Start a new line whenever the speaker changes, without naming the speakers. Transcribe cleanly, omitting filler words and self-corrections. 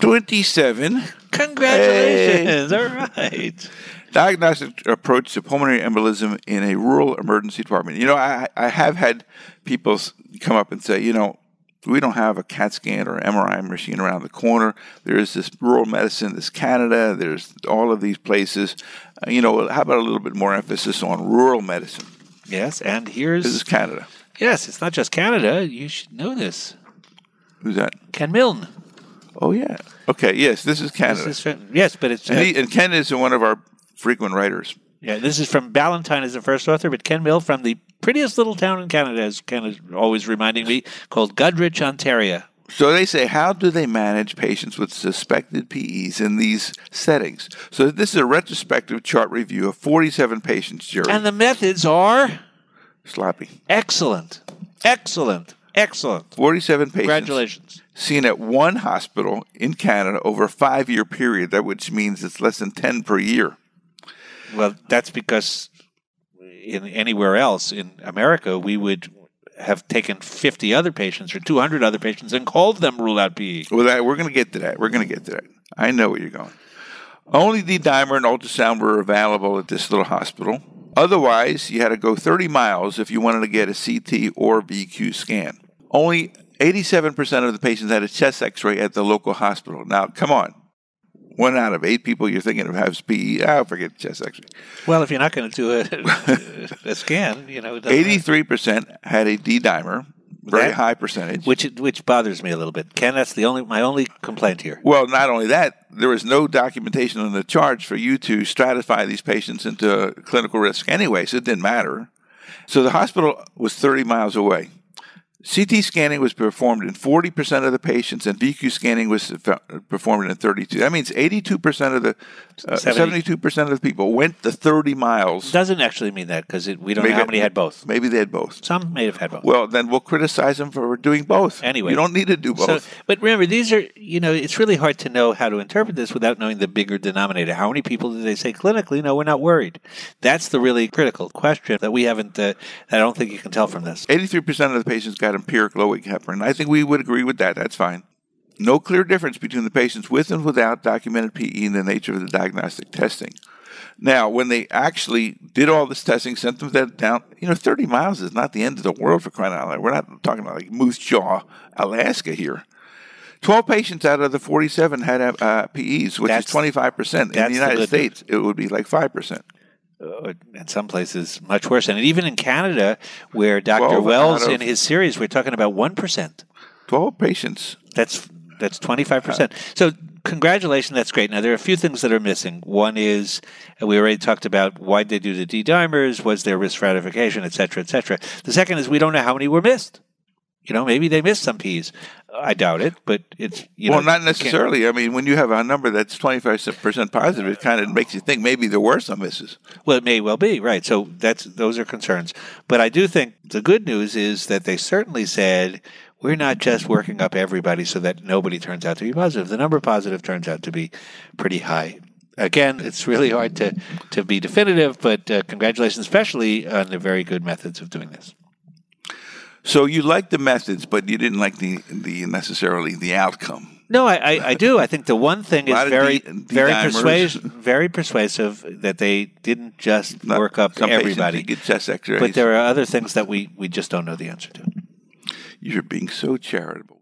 27.
Congratulations. Hey. All right.
Diagnostic approach to pulmonary embolism in a rural emergency department. You know, I have had people come up and say, you know, we don't have a CAT scan or MRI machine around the corner. There is this rural medicine, this Canada, there's all of these places. You know, how about a little bit more emphasis on rural medicine?
Yes, and this
is Canada.
Yes, it's not just Canada. You should know this.
Who's that?
Ken Milne.
Oh, yeah. Okay, yes, this is Canada.
Yes, but it's...
And Ken is one of our frequent writers.
Yeah, this is from Ballantine as the first author, but Ken Milne from the prettiest little town in Canada, as Ken is always reminding me, called Goderich, Ontario.
So they say, how do they manage patients with suspected PEs in these settings? So this is a retrospective chart review of 47 patients, Jerry.
And the methods are?
Sloppy.
Excellent. Excellent. Excellent.
47 patients.
Congratulations.
Seen at one hospital in Canada over a 5-year period, which means it's less than 10 per year.
Well, that's because in anywhere else in America, we would have taken 50 other patients or 200 other patients and called them rule-out PE.
Well, we're going to get to that. We're going to get to that. I know where you're going. Only D-dimer and ultrasound were available at this little hospital. Otherwise, you had to go 30 miles if you wanted to get a CT or VQ scan. Only 87% of the patients had a chest x-ray at the local hospital. Now, come on. 1 out of 8 people you're thinking of has PE. Forget chest x-ray.
Well, if you're not going to do a scan, you know.
83% had a D-dimer. Very high percentage.
Which bothers me a little bit. Ken, that's my only complaint here.
Well, not only that, there was no documentation on the charts for you to stratify these patients into clinical risk anyway, so it didn't matter. So the hospital was 30 miles away. CT scanning was performed in 40% of the patients, and VQ scanning was performed in 32%. That means 82% of the 72% of the people went the 30 miles.
Doesn't actually mean that because we don't know how many had both.
Maybe they had both.
Some may have had both.
Well, then we'll criticize them for doing both.
Anyway,
you don't need to do both.
But remember, these are it's really hard to know how to interpret this without knowing the bigger denominator. How many people did they say clinically? No, we're not worried. That's the really critical question that we haven't. I don't think you can tell from this.
83% of the patients got empiric low-weight heparin. I think we would agree with that. That's fine. No clear difference between the patients with and without documented PE in the nature of the diagnostic testing. Now, when they actually did all this testing, sent them down, 30 miles is not the end of the world for crying out loud. We're not talking about like Moose Jaw, Alaska here. 12 patients out of the 47 had PEs, which is 25%. In the United States, it would be like 5%.
In some places, much worse. And even in Canada, where Dr. Wells in his series, we're talking about 1%.
12 patients.
That's 25%. So congratulations, that's great. Now, there are a few things that are missing. One is, we already talked about why they do the D-dimers, was there risk stratification, et cetera, et cetera. The second is we don't know how many were missed. Maybe they missed some Ps. I doubt it, but it's...
not necessarily. I mean, when you have a number that's 25% positive, it kind of makes you think maybe there were some misses.
Well, it may well be, right. So those are concerns. But I do think the good news is that they certainly said, we're not just working up everybody so that nobody turns out to be positive. The number positive turns out to be pretty high. Again, it's really hard to be definitive, but congratulations, especially on the very good methods of doing this.
So you like the methods, but you didn't like the necessarily the outcome.
No, I do. I think the one thing is very persuasive that they didn't just work up everybody.
Get chest X-rays.
But there are other things that we just don't know the answer to.
You're being so charitable.